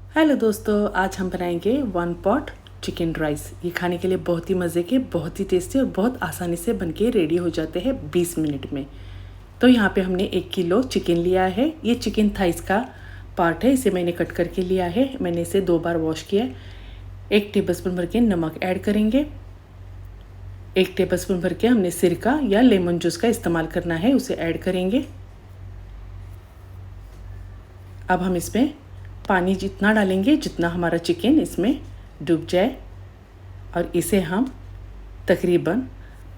Hello दोस्तों, आज हम बनाएंगे वन पॉट चिकन राइस। ये खाने के लिए बहुत ही मज़े के, बहुत ही टेस्टी और बहुत आसानी से बनके रेडी हो जाते हैं 20 मिनट में। तो यहाँ पे हमने 1 किलो चिकन लिया है। ये चिकन थाइस का पार्ट है, इसे मैंने कट करके लिया है। मैंने इसे 2 बार वॉश किया है। 1 टेबलस्पून भर के नमक ऐड करेंगे। 1 टेबलस्पून भर के हमने सिरका या लेमन जूस का इस्तेमाल करना है, उसे ऐड करेंगे। अब हम इसमें पानी जितना डालेंगे जितना हमारा चिकन इसमें डूब जाए, और इसे हम तकरीबन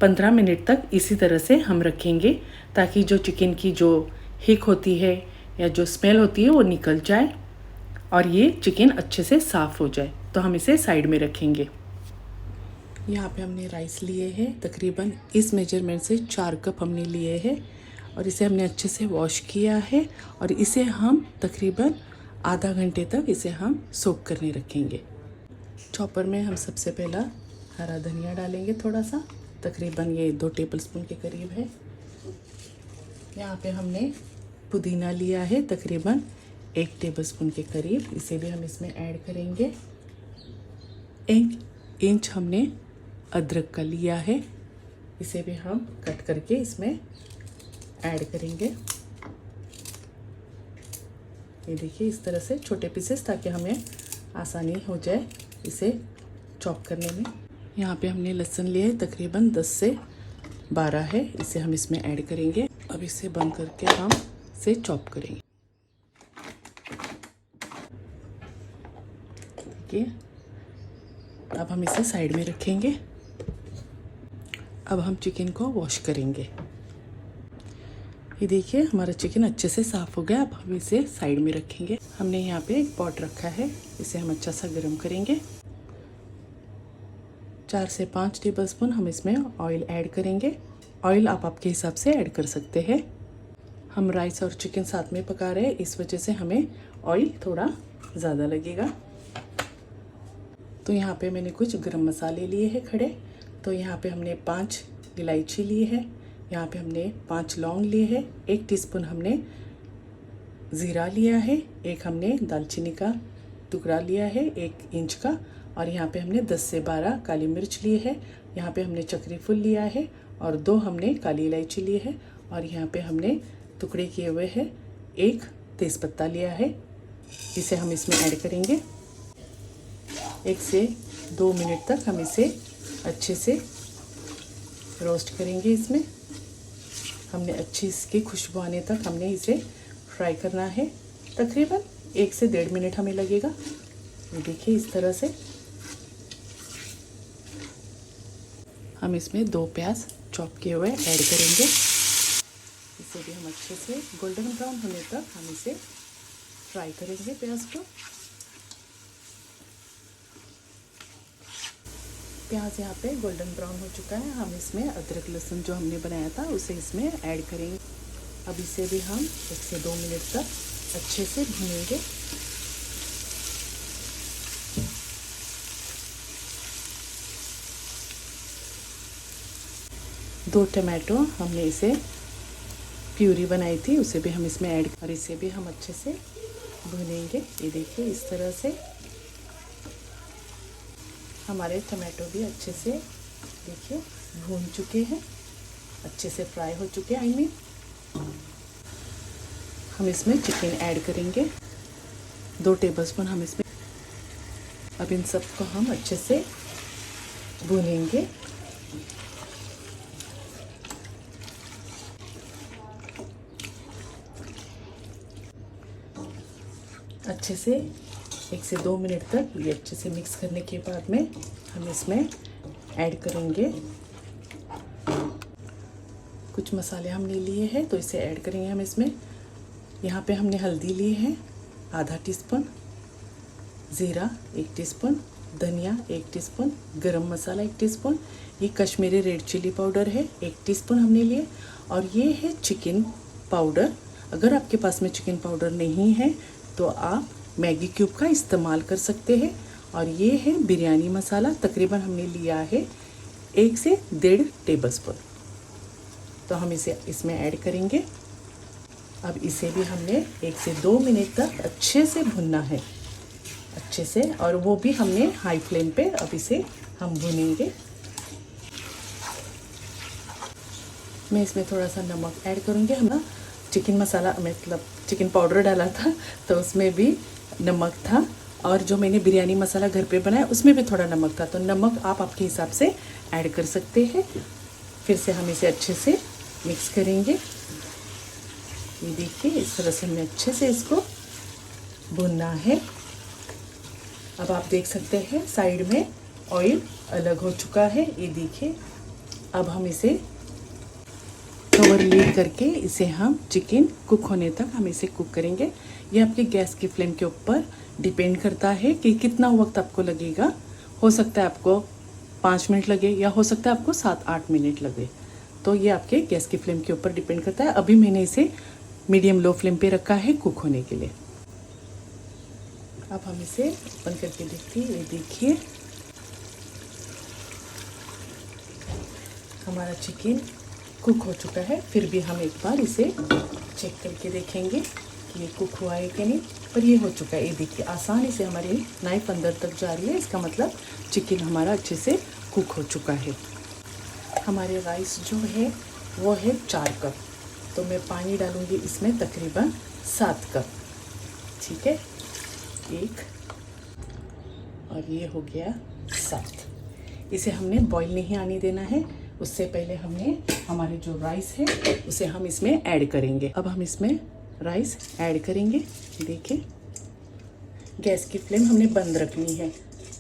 15 मिनट तक इसी तरह से हम रखेंगे, ताकि जो चिकन की जो हिक होती है या जो स्मेल होती है वो निकल जाए और ये चिकन अच्छे से साफ़ हो जाए। तो हम इसे साइड में रखेंगे। यहाँ पे हमने राइस लिए हैं, तकरीबन इस मेजरमेंट से 4 कप हमने लिए हैं, और इसे हमने अच्छे से वॉश किया है। और इसे हम तकरीबन आधा घंटे तक इसे हम सोक करने रखेंगे। चॉपर में हम सबसे पहला हरा धनिया डालेंगे, थोड़ा सा, तकरीबन ये 2 टेबलस्पून के करीब है। यहाँ पे हमने पुदीना लिया है, तकरीबन 1 टेबलस्पून के करीब, इसे भी हम इसमें ऐड करेंगे। 1 इंच हमने अदरक का लिया है, इसे भी हम कट करके इसमें ऐड करेंगे। ये देखिए, इस तरह से छोटे पीसेस, ताकि हमें आसानी हो जाए इसे चॉप करने में। यहाँ पे हमने लहसुन लिए तकरीबन 10 से 12 है, इसे हम इसमें ऐड करेंगे। अब इसे बंद करके हम इसे चॉप करेंगे। देखिए, अब हम इसे साइड में रखेंगे। अब हम चिकन को वॉश करेंगे। ये देखिए, हमारा चिकन अच्छे से साफ़ हो गया। अब हम इसे साइड में रखेंगे। हमने यहाँ पे एक पॉट रखा है, इसे हम अच्छा सा गर्म करेंगे। 4 से 5 टेबलस्पून हम इसमें ऑयल ऐड करेंगे। ऑयल आप आपके हिसाब से ऐड कर सकते हैं। हम राइस और चिकन साथ में पका रहे हैं, इस वजह से हमें ऑयल थोड़ा ज़्यादा लगेगा। तो यहाँ पे मैंने कुछ गरम मसाले लिए हैं खड़े। तो यहाँ पे हमने 5 इलायची लिए है, यहाँ पे हमने 5 लौंग लिए हैं, 1 टीस्पून हमने ज़ीरा लिया है, 1 हमने दालचीनी का टुकड़ा लिया है 1 इंच का, और यहाँ पे हमने 10 से 12 काली मिर्च लिए है। यहाँ पे हमने चक्री फूल लिया है, और 2 हमने काली इलायची लिए है, और यहाँ पे हमने टुकड़े किए हुए हैं 1 तेज़पत्ता लिया है। इसे हम इसमें ऐड करेंगे। 1 से 2 मिनट तक हम इसे अच्छे से रोस्ट करेंगे। इसमें हमने अच्छी इसकी खुशबू आने तक हमने इसे फ्राई करना है। तकरीबन 1 से 1.5 मिनट हमें लगेगा। ये देखिए, इस तरह से हम इसमें 2 प्याज चॉप किए हुए ऐड करेंगे। इसे भी हम अच्छे से गोल्डन ब्राउन होने तक हम इसे फ्राई करेंगे, प्याज को। प्याज यहाँ पे गोल्डन ब्राउन हो चुका है। हम इसमें अदरक लहसुन जो हमने बनाया था उसे इसमें ऐड करेंगे। अब इसे भी हम 1 से 2 मिनट तक अच्छे से भूनेंगे। दो टमाटो हमने इसे प्यूरी बनाई थी, उसे भी हम इसमें ऐड, और इसे भी हम अच्छे से भूनेंगे। ये देखिए, इस तरह से हमारे टमाटो भी अच्छे से देखिए भून चुके हैं, अच्छे से फ्राई हो चुके हैं। आई मीन, हम इसमें चिकन ऐड करेंगे, 2 टेबलस्पून हम इसमें। अब इन सब को हम अच्छे से भूनेंगे। अच्छे से 1 से 2 मिनट तक ये अच्छे से मिक्स करने के बाद में हम इसमें ऐड करेंगे कुछ मसाले हमने लिए हैं, तो इसे ऐड करेंगे हम इसमें। यहाँ पे हमने हल्दी ली है आधा टीस्पून, ज़ीरा 1 टीस्पून, धनिया 1 टीस्पून, गरम मसाला 1 टीस्पून, ये कश्मीरी रेड चिली पाउडर है 1 टीस्पून हमने लिए, और ये है चिकन पाउडर। अगर आपके पास में चिकन पाउडर नहीं है तो आप मैगी क्यूब का इस्तेमाल कर सकते हैं। और ये है बिरयानी मसाला, तकरीबन हमने लिया है 1 से 1.5 टेबलस्पून। तो हम इसे इसमें ऐड करेंगे। अब इसे भी हमने 1 से 2 मिनट तक अच्छे से भुनना है। अच्छे से, और वो भी हमने हाई फ्लेम पे अब इसे हम भूनेंगे। मैं इसमें थोड़ा सा नमक ऐड करूँगी। हम ना चिकन मसाला मतलब चिकन पाउडर डाला था तो उसमें भी नमक था, और जो मैंने बिरयानी मसाला घर पे बनाया उसमें भी थोड़ा नमक था, तो नमक आप आपके हिसाब से ऐड कर सकते हैं। फिर से हम इसे अच्छे से मिक्स करेंगे। ये देखिए इस तरह से हमें अच्छे से इसको भूनना है। अब आप देख सकते हैं साइड में ऑयल अलग हो चुका है। ये देखिए अब हम इसे कवर लीड करके इसे हम चिकन कुक होने तक हम इसे कुक करेंगे। ये आपके गैस की फ्लेम के ऊपर डिपेंड करता है कि कितना वक्त आपको लगेगा। हो सकता है आपको 5 मिनट लगे या हो सकता है आपको 7-8 मिनट लगे, तो ये आपके गैस की फ्लेम के ऊपर डिपेंड करता है। अभी मैंने इसे मीडियम लो फ्लेम पे रखा है कुक होने के लिए। अब हम इसे ओपन करके देखते हैं। ये देखिए हमारा चिकन कुक हो चुका है। फिर भी हम एक बार इसे चेक करके देखेंगे कि ये कुक हुआ है कि नहीं, पर ये हो चुका है। ये देखिए आसानी से हमारी नाइफ अंदर तक जा रही है, इसका मतलब चिकन हमारा अच्छे से कुक हो चुका है। हमारे राइस जो है वो है 4 कप, तो मैं पानी डालूँगी इसमें तकरीबन 7 कप। ठीक है, 1 और ये हो गया 7। इसे हमने बॉईल नहीं आने देना है, उससे पहले हमने हमारे जो राइस है उसे हम इसमें ऐड करेंगे। अब हम इसमें राइस ऐड करेंगे। देखिए गैस की फ्लेम हमने बंद रखनी है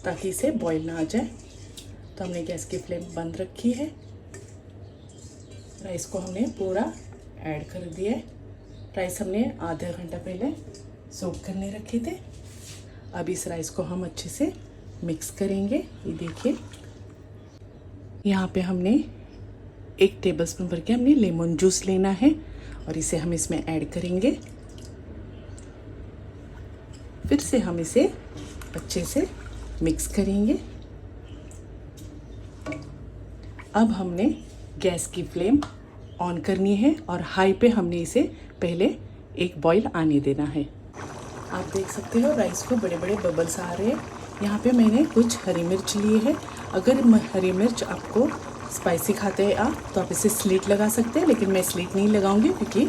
ताकि इसे बॉईल ना आ जाए, तो हमने गैस की फ्लेम बंद रखी है। राइस को हमने पूरा ऐड कर दिया है। राइस हमने आधा घंटा पहले सोक करने रखे थे। अब इस राइस को हम अच्छे से मिक्स करेंगे। ये देखिए यहाँ पे हमने 1 टेबलस्पून भर के हमने लेमन जूस लेना है और इसे हम इसमें ऐड करेंगे। फिर से हम इसे अच्छे से मिक्स करेंगे। अब हमने गैस की फ्लेम ऑन करनी है और हाई पे हमने इसे पहले एक बॉईल आने देना है। आप देख सकते हो राइस को बड़े बड़े बबल्स आ रहे हैं। यहाँ पे मैंने कुछ हरी मिर्च लिए है। अगर हरी मिर्च आपको स्पाइसी खाते हैं आप, तो आप इसे स्लीट लगा सकते हैं, लेकिन मैं स्लीट नहीं लगाऊंगी क्योंकि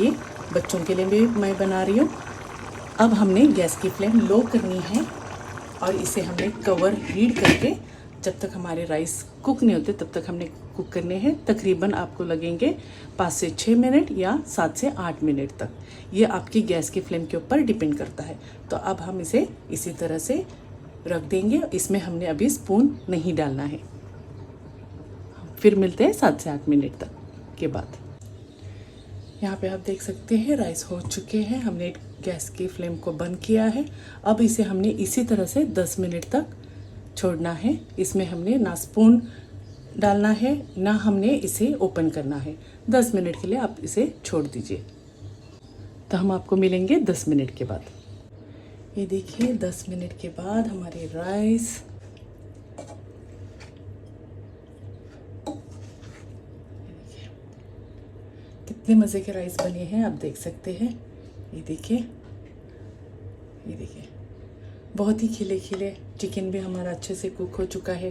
ये बच्चों के लिए भी मैं बना रही हूँ। अब हमने गैस की फ्लेम लो करनी है और इसे हमने कवर रीड करके जब तक हमारे राइस कुक नहीं होते तब तक हमने कुक करने हैं। तकरीबन आपको लगेंगे 5 से 6 मिनट या 7 से 8 मिनट तक। ये आपकी गैस की फ्लेम के ऊपर डिपेंड करता है। तो अब हम इसे इसी तरह से रख देंगे। इसमें हमने अभी स्पून नहीं डालना है। फिर मिलते हैं 7 से 8 मिनट तक के बाद। यहाँ पे आप देख सकते हैं राइस हो चुके हैं। हमने गैस की फ्लेम को बंद किया है। अब इसे हमने इसी तरह से 10 मिनट तक छोड़ना है। इसमें हमने ना स्पून डालना है ना हमने इसे ओपन करना है। 10 मिनट के लिए आप इसे छोड़ दीजिए। तो हम आपको मिलेंगे 10 मिनट के बाद। ये देखिए 10 मिनट के बाद हमारे राइस कितने मज़े के राइस बने हैं आप देख सकते हैं। ये देखिए बहुत ही खिले खिले। चिकन भी हमारा अच्छे से कुक हो चुका है।